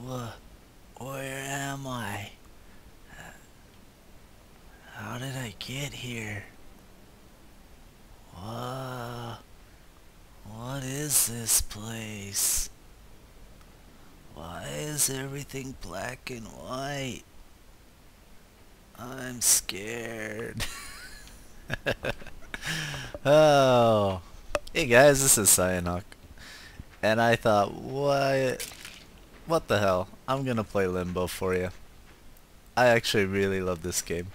What? Where am I? How did I get here? What? What is this place? Why is everything black and white? I'm scared. Oh. Hey guys, this is Cyanok. And I thought, what the hell? I'm gonna play Limbo for you. I actually really love this game.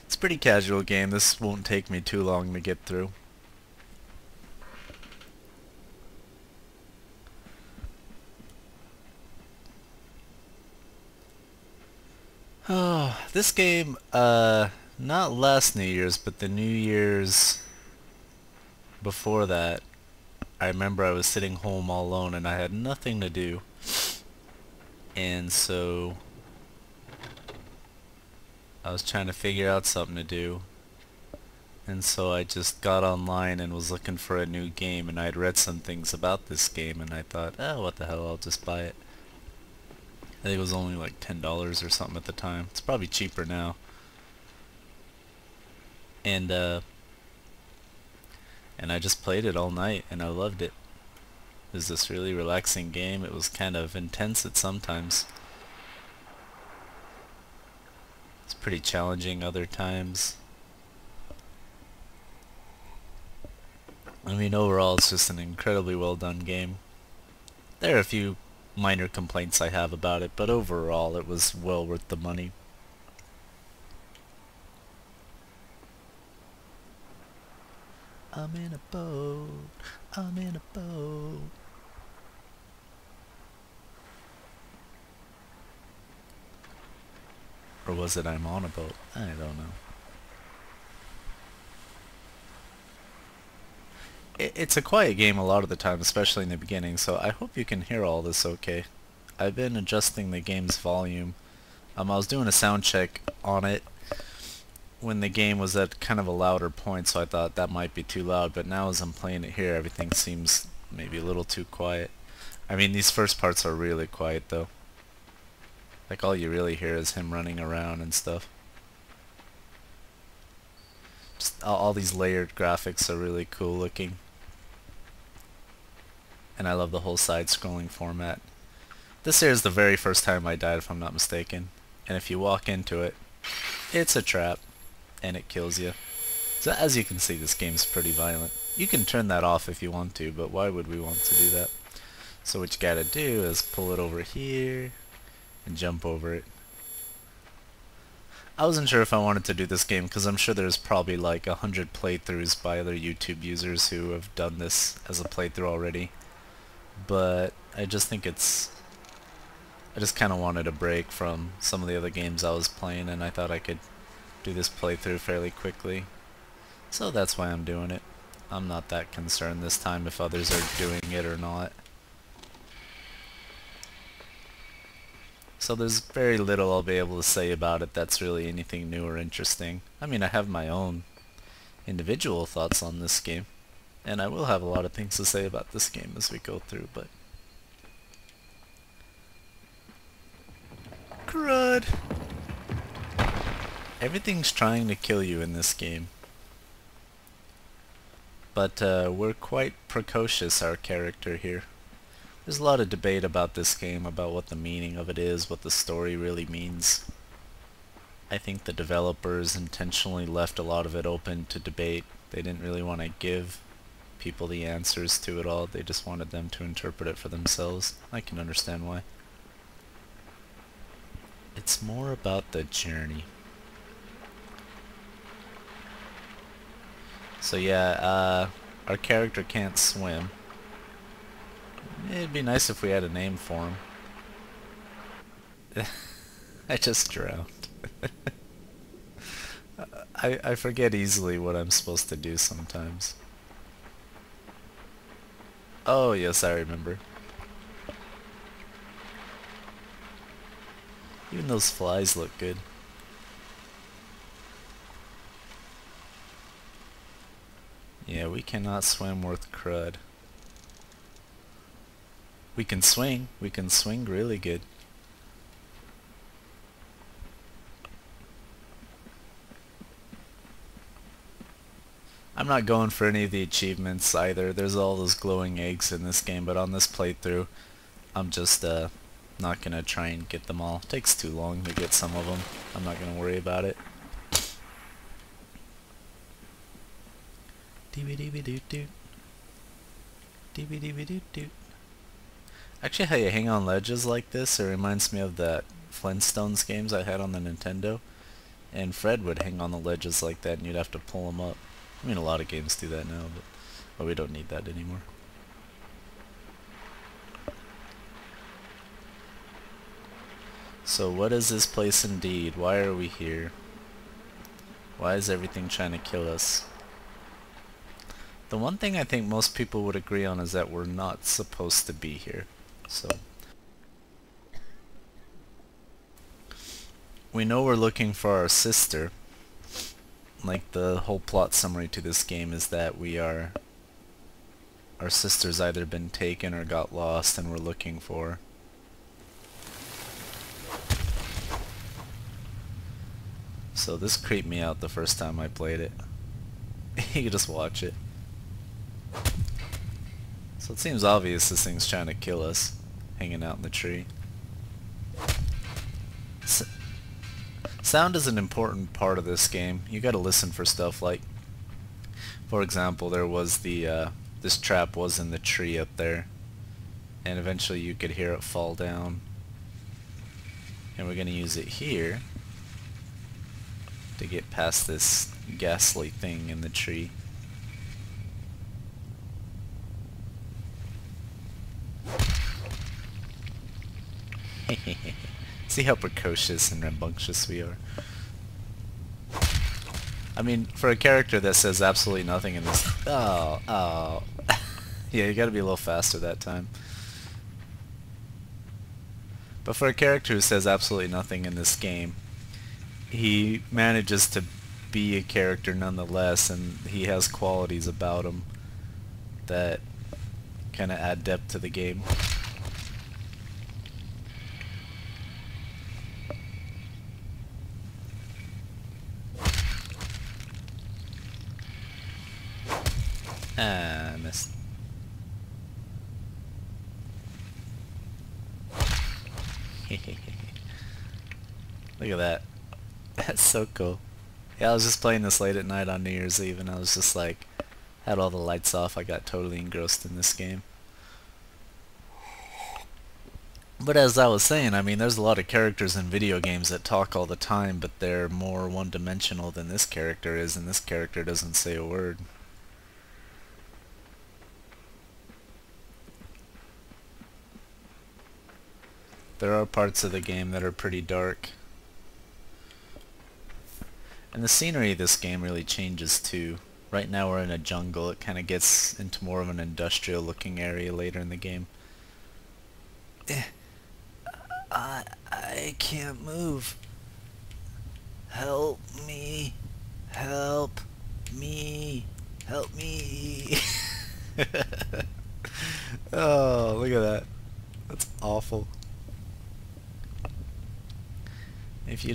It's a pretty casual game. This won't take me too long to get through. Oh, this game, not last New Year's, but the New Year's before that, I remember I was sitting home all alone and I had nothing to do. And so I was trying to figure out something to do. And so I just got online and was looking for a new game, and I had read some things about this game and I thought, oh, what the hell, I'll just buy it. I think it was only like $10 or something at the time. It's probably cheaper now. And I just played it all night and I loved it. It was this really relaxing game. It was kind of intense at some times. It's pretty challenging other times. I mean, overall it's just an incredibly well done game. There are a few minor complaints I have about it, but overall it was well worth the money. I'm in a boat, I'm in a boat. Or was it I'm on a boat? I don't know. It's a quiet game a lot of the time, especially in the beginning, so I hope you can hear all this okay. I've been adjusting the game's volume. I was doing a sound check on it when the game was at kind of a louder point, so I thought that might be too loud, but now as I'm playing it here, everything seems maybe a little too quiet. I mean, these first parts are really quiet though. Like all you really hear is him running around and stuff. Just all these layered graphics are really cool looking. And I love the whole side-scrolling format. This here is the very first time I died, if I'm not mistaken. And if you walk into it, it's a trap, and it kills you. So as you can see, this game's pretty violent. You can turn that off if you want to, but why would we want to do that? So what you gotta do is pull it over here, and jump over it. I wasn't sure if I wanted to do this game, because I'm sure there's probably like 100 playthroughs by other YouTube users who have done this as a playthrough already. But I just think I just kind of wanted a break from some of the other games I was playing, and I thought I could do this playthrough fairly quickly. So that's why I'm doing it. I'm not that concerned this time if others are doing it or not. So there's very little I'll be able to say about it that's really anything new or interesting. I mean, I have my own individual thoughts on this game, and I will have a lot of things to say about this game as we go through, but... Crud! Everything's trying to kill you in this game. But we're quite precocious, our character here. There's a lot of debate about this game, about what the meaning of it is, what the story really means. I think the developers intentionally left a lot of it open to debate. They didn't really want to give people the answers to it all. They just wanted them to interpret it for themselves. I can understand why. It's more about the journey. So yeah, our character can't swim. It'd be nice if we had a name for him. I just drowned. I forget easily what I'm supposed to do sometimes. Oh yes, I remember. Even those flies look good. Yeah, we cannot swim worth crud. We can swing. We can swing really good. I'm not going for any of the achievements either. There's all those glowing eggs in this game, but on this playthrough, I'm just not gonna try and get them all. It takes too long to get some of them. I'm not gonna worry about it. Dee-wee-dee-wee-doo-doo. Dee-wee-dee-wee-doo-doo. Actually, how you hang on ledges like this, it reminds me of the Flintstones games I had on the Nintendo. And Fred would hang on the ledges like that and you'd have to pull him up. I mean, a lot of games do that now, but we don't need that anymore. So what is this place indeed? Why are we here? Why is everything trying to kill us? The one thing I think most people would agree on is that we're not supposed to be here. So we know we're looking for our sister. Like, the whole plot summary to this game is that our sister's either been taken or got lost and we're looking for her. So this creeped me out the first time I played it. You can just watch it. So it seems obvious this thing's trying to kill us, hanging out in the tree. Sound is an important part of this game. You gotta listen for stuff like, for example, there was this trap was in the tree up there, and eventually you could hear it fall down. And we're gonna use it here to get past this ghastly thing in the tree. See how precocious and rambunctious we are. I mean, for a character that says absolutely nothing in this... Oh. Yeah, you gotta be a little faster that time. But for a character who says absolutely nothing in this game, he manages to be a character nonetheless, and he has qualities about him that kind of add depth to the game. Ah, I missed. Look at that. That's so cool. Yeah, I was just playing this late at night on New Year's Eve and I was just like, had all the lights off. I got totally engrossed in this game. But as I was saying, I mean, there's a lot of characters in video games that talk all the time, but they're more one-dimensional than this character is, and this character doesn't say a word. There are parts of the game that are pretty dark. And the scenery of this game really changes too. Right now we're in a jungle. It kind of gets into more of an industrial looking area later in the game. I can't move. Help me. Help me. Help me. Oh, look at that. That's awful. If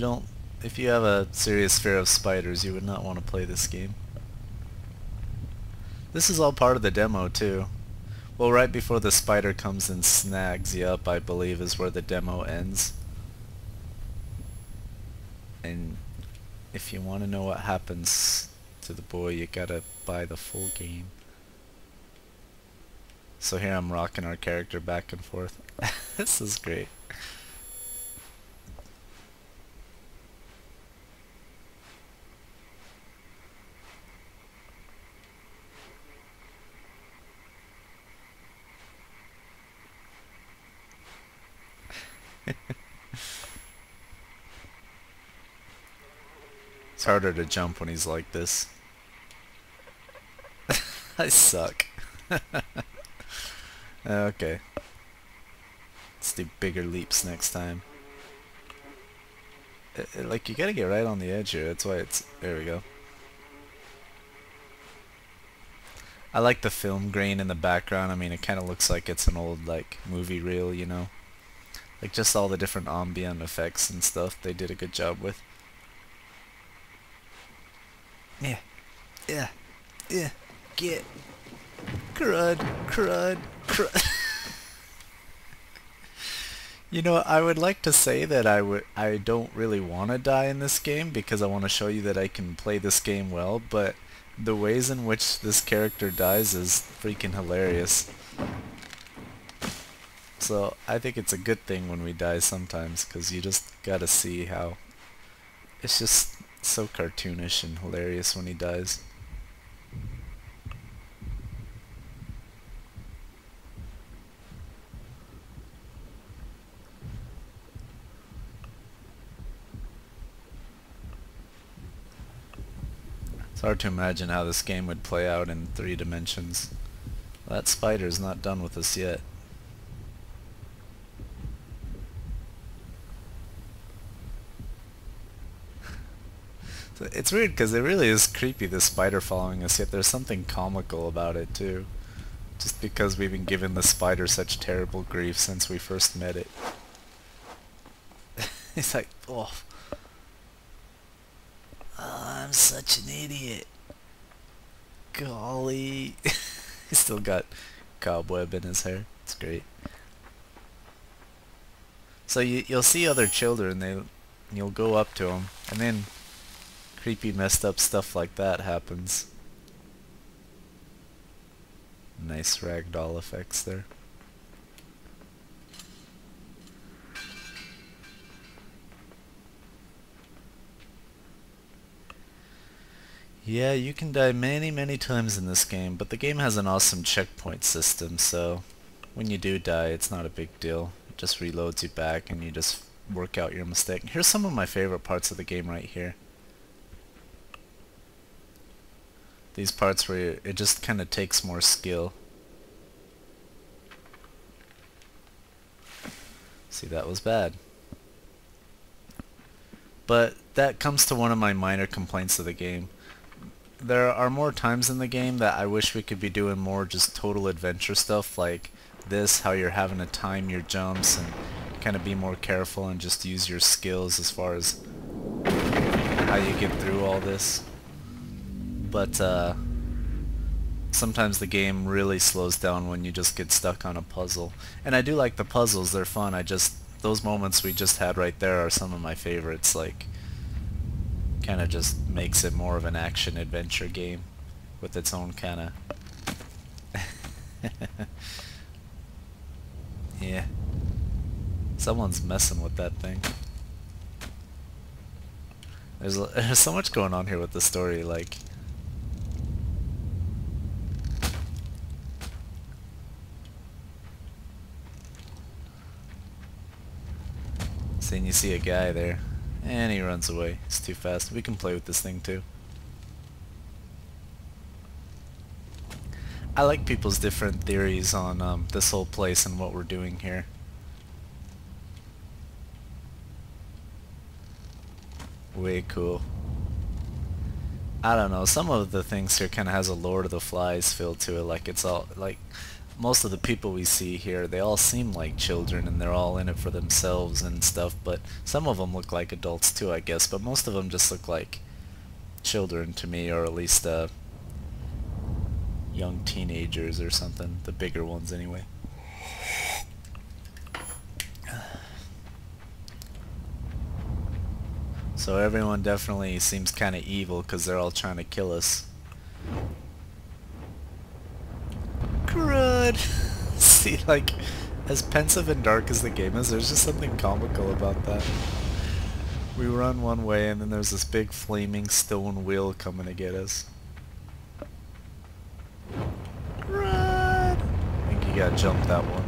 you have a serious fear of spiders, you would not want to play this game. This is all part of the demo too. Well, right before the spider comes and snags you up, I believe, is where the demo ends. And if you want to know what happens to the boy, you gotta buy the full game. So here I'm rocking our character back and forth. This is great. It's harder to jump when he's like this. I suck. Okay. Let's do bigger leaps next time. Like, you gotta get right on the edge here. That's why it's... There we go. I like the film grain in the background. I mean, it kind of looks like it's an old like movie reel, you know? Like just all the different ambient effects and stuff they did a good job with. Yeah, yeah, yeah, get crud, crud, crud. You know, I would like to say that I don't really want to die in this game because I want to show you that I can play this game well, but the ways in which this character dies is freaking hilarious. So I think it's a good thing when we die sometimes, because you just gotta see how it's just so cartoonish and hilarious when he dies. It's hard to imagine how this game would play out in 3 dimensions. That spider's not done with us yet. It's weird because it really is creepy, this spider following us, yet there's something comical about it too. Just because we've been giving the spider such terrible grief since we first met it. He's like, oh, I'm such an idiot. Golly. He's still got cobweb in his hair. It's great. So you'll see other children, you'll go up to them, and then creepy messed up stuff like that happens. Nice ragdoll effects there. Yeah, you can die many, many times in this game, but the game has an awesome checkpoint system, so when you do die, it's not a big deal. It just reloads you back and you just work out your mistake. Here's some of my favorite parts of the game right here. These parts where it just kind of takes more skill. See, that was bad. But that comes to one of my minor complaints of the game. There are more times in the game that I wish we could be doing more just total adventure stuff like this, how you're having to time your jumps and kind of be more careful and just use your skills as far as how you get through all this. But sometimes the game really slows down when you just get stuck on a puzzle. And I do like the puzzles, they're fun. Those moments we just had right there are some of my favorites, like kind of just makes it more of an action adventure game with its own kind of yeah, someone's messing with that thing. There's so much going on here with the story, like seeing you see a guy there and he runs away. It's too fast. We can play with this thing too. I like people's different theories on this whole place and what we're doing here. Way cool. I don't know, some of the things here kind of has a Lord of the Flies feel to it, like it's all, like, most of the people we see here, they all seem like children and they're all in it for themselves and stuff, but some of them look like adults too, I guess, but most of them just look like children to me, or at least young teenagers or something, the bigger ones anyway. So everyone definitely seems kind of evil because they're all trying to kill us. Crud! See, like, as pensive and dark as the game is, there's just something comical about that. We run one way and then there's this big flaming stone wheel coming to get us. Crud! I think you gotta jump that one.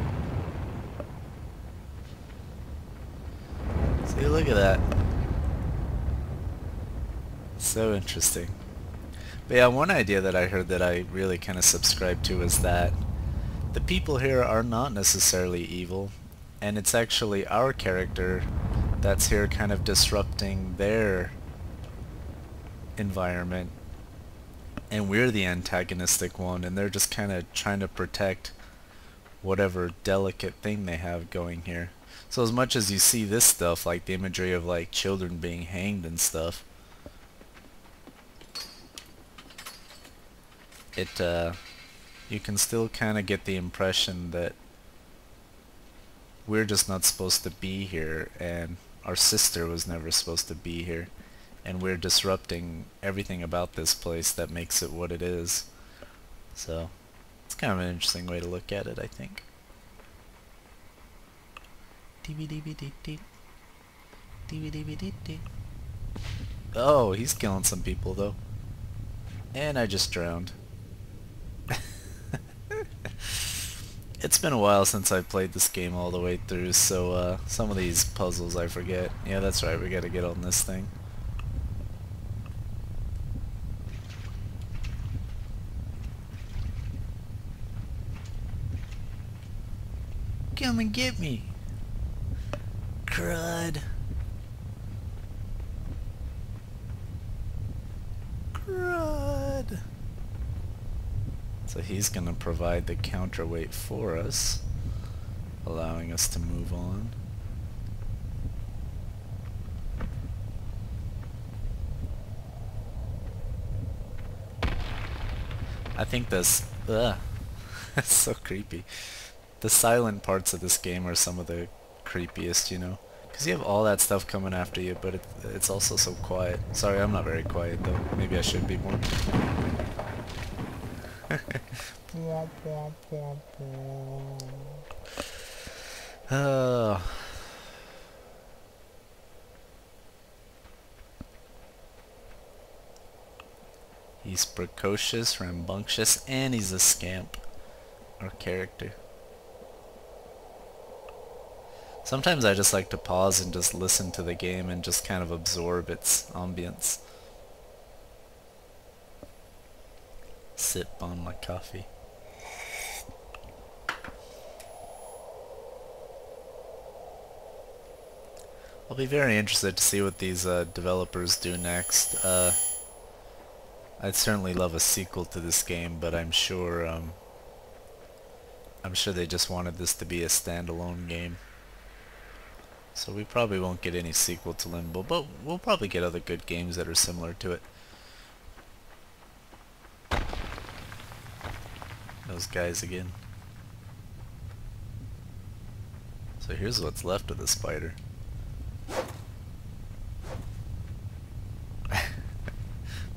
See, look at that. So interesting. But yeah, one idea that I heard that I really kind of subscribe to is that the people here are not necessarily evil, and it's actually our character that's here kind of disrupting their environment and we're the antagonistic one, and they're just kind of trying to protect whatever delicate thing they have going here. So as much as you see this stuff, like the imagery of like children being hanged and stuff, it you can still kind of get the impression that we're just not supposed to be here, and our sister was never supposed to be here, and we're disrupting everything about this place that makes it what it is. So it's kind of an interesting way to look at it, I think. Oh, he's killing some people though. And I just drowned. It's been a while since I played this game all the way through, so some of these puzzles I forget. Yeah, that's right, we gotta get on this thing. Come and get me! Crud! Crud! So he's gonna provide the counterweight for us, allowing us to move on. I think this, that's so creepy. The silent parts of this game are some of the creepiest, you know? Because you have all that stuff coming after you, but it's also so quiet. Sorry, I'm not very quiet though. Maybe I should be more. He's precocious, rambunctious, and he's a scamp. Our character. Sometimes I just like to pause and just listen to the game and just kind of absorb its ambience. Sip on my coffee. I'll be very interested to see what these developers do next. I'd certainly love a sequel to this game, but I'm sure they just wanted this to be a standalone game. So we probably won't get any sequel to Limbo, but we'll probably get other good games that are similar to it. Those guys again. So here's what's left of the spider.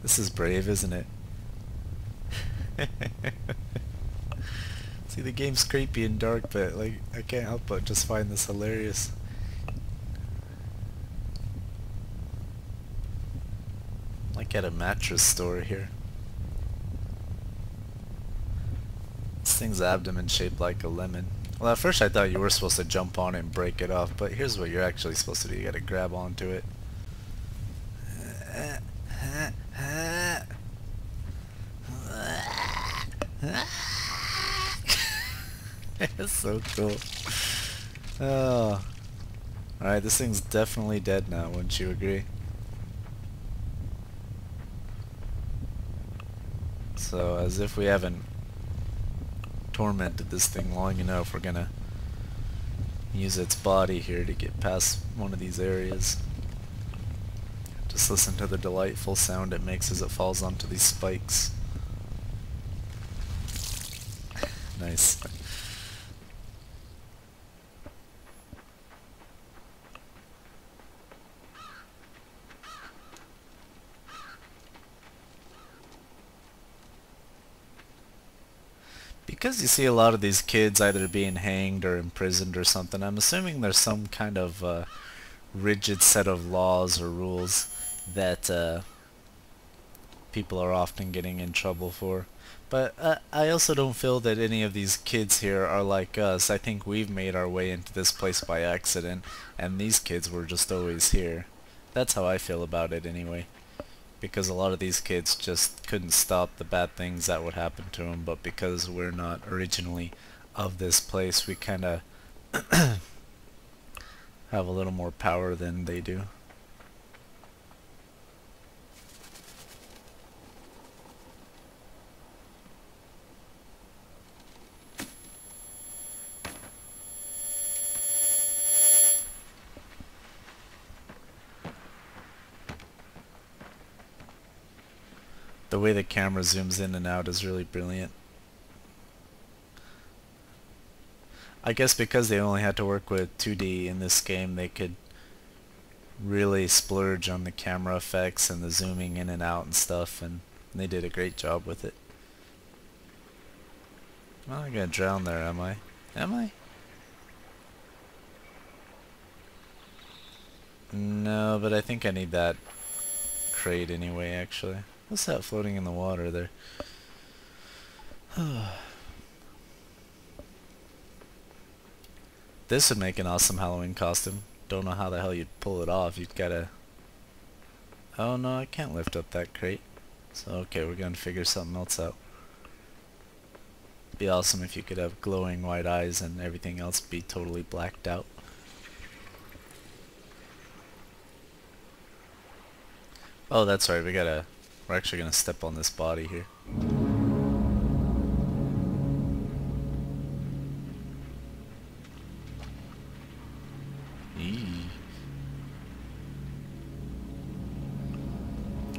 This is brave, isn't it? See, the game's creepy and dark, but like I can't help but just find this hilarious. Like at a mattress store here. This thing's abdomen shaped like a lemon. Well, at first I thought you were supposed to jump on it and break it off, but here's what you're actually supposed to do. You gotta grab onto it. It's so cool. Oh. Alright, this thing's definitely dead now, wouldn't you agree? So, as if we haven't tormented this thing long enough, we're gonna use its body here to get past one of these areas. Just listen to the delightful sound it makes as it falls onto these spikes. Nice. Because you see a lot of these kids either being hanged or imprisoned or something, I'm assuming there's some kind of rigid set of laws or rules that people are often getting in trouble for. But I also don't feel that any of these kids here are like us. I think we've made our way into this place by accident, and these kids were just always here. That's how I feel about it anyway. Because a lot of these kids just couldn't stop the bad things that would happen to them, but because we're not originally of this place, we kind of have a little more power than they do. The way the camera zooms in and out is really brilliant. I guess because they only had to work with 2D in this game, they could really splurge on the camera effects and the zooming in and out and stuff, and they did a great job with it. Well, I'm gonna drown there, am I? Am I? No, but I think I need that crate anyway, actually. What's that floating in the water there? This would make an awesome Halloween costume. Don't know how the hell you'd pull it off. You'd gotta... Oh no, I can't lift up that crate. So okay, we're gonna figure something else out. Be awesome if you could have glowing white eyes and everything else be totally blacked out. Oh, that's right, we're actually gonna step on this body here.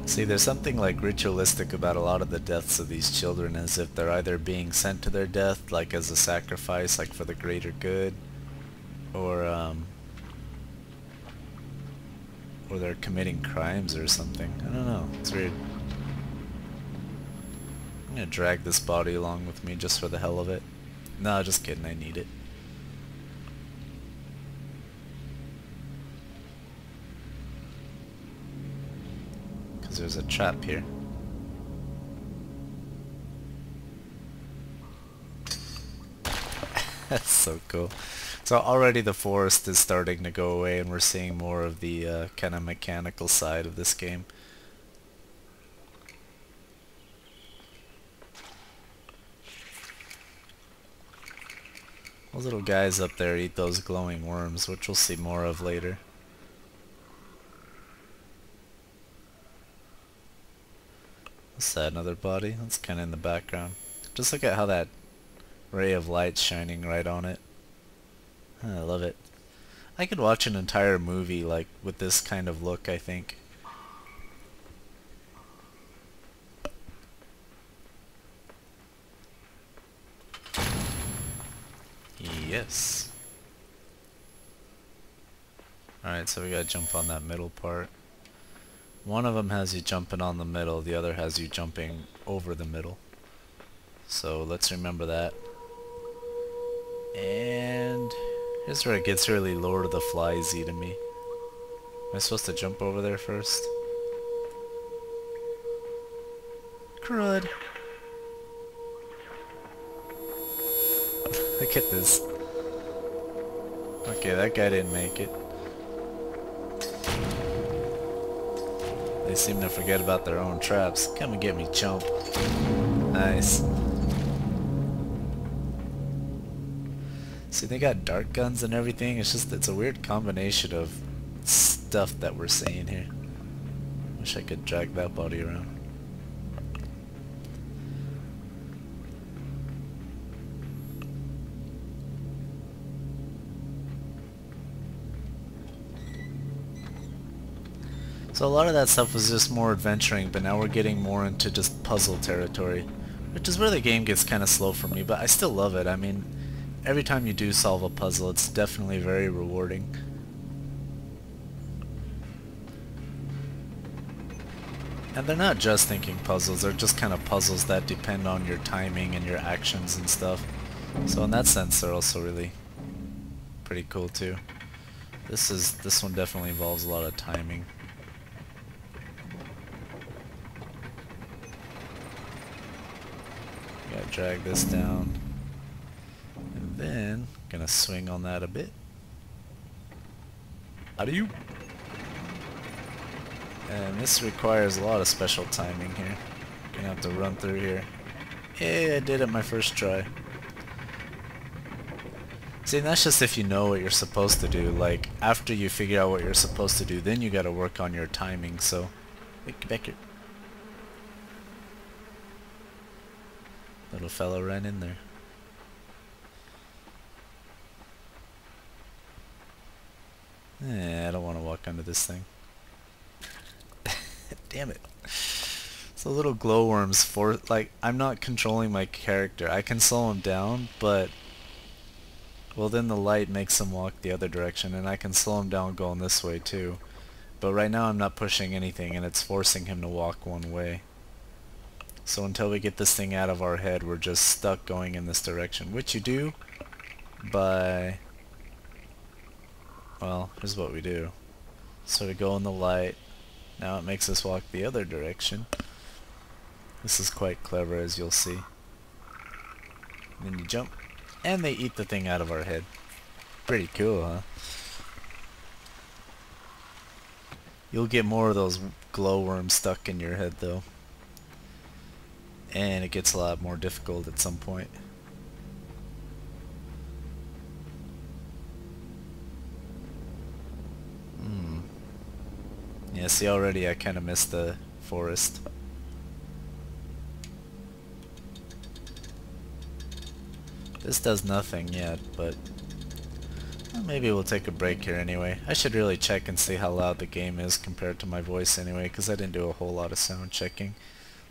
See, there's something like ritualistic about a lot of the deaths of these children, as if they're either being sent to their death, like as a sacrifice, like for the greater good, or they're committing crimes or something. I don't know, it's weird. I'm gonna drag this body along with me just for the hell of it. No, just kidding, I need it. There's a trap here. That's so cool. So already the forest is starting to go away and we're seeing more of the kind of mechanical side of this game. Those little guys up there eat those glowing worms, which we'll see more of later. What's that, another body? That's kind of in the background. Just look at how that ray of light's shining right on it. I love it. I could watch an entire movie like with this kind of look, I think. Yes. Alright, so we gotta jump on that middle part. One of them has you jumping on the middle, the other has you jumping over the middle. So let's remember that. And here's where it gets really Lord of the Flies-y to me. Am I supposed to jump over there first? Crud! Look at this. Okay, that guy didn't make it. They seem to forget about their own traps. Come and get me, chump. Nice. See, they got dart guns and everything. It's a weird combination of stuff that we're seeing here. Wish I could drag that body around. So a lot of that stuff was just more adventuring, but now we're getting more into just puzzle territory, which is where the game gets kind of slow for me, but I still love it. I mean, every time you do solve a puzzle, it's definitely very rewarding. And they're not just thinking puzzles, they're just kind of puzzles that depend on your timing and your actions and stuff. So in that sense, they're also really pretty cool too. This one definitely involves a lot of timing. Gotta drag this down, and then gonna swing on that a bit. Adieu. And this requires a lot of special timing here. Gonna have to run through here. Hey, I did it my first try. See, that's just if you know what you're supposed to do. Like, after you figure out what you're supposed to do, then you gotta work on your timing, so... Get back here. Little fellow ran in there. I don't want to walk under this thing. Damn it. So little glowworms for like I'm not controlling my character. I can slow him down, but well then the light makes him walk the other direction, and I can slow him down going this way too. But right now I'm not pushing anything, and it's forcing him to walk one way. So until we get this thing out of our head, we're just stuck going in this direction, which you do by, well, here's what we do. So we go in the light. Now it makes us walk the other direction. This is quite clever, as you'll see. And then you jump, and they eat the thing out of our head. Pretty cool, huh? You'll get more of those glowworms stuck in your head, though. And it gets a lot more difficult at some point. Yeah, see, already I kind of missed the forest. This does nothing yet, but well, maybe we'll take a break here anyway. I should really check and see how loud the game is compared to my voice anyway, because I didn't do a whole lot of sound checking.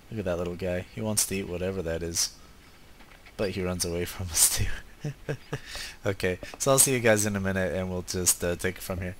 Look at that little guy. He wants to eat whatever that is. But he runs away from us too. Okay, so I'll see you guys in a minute, and we'll just take it from here.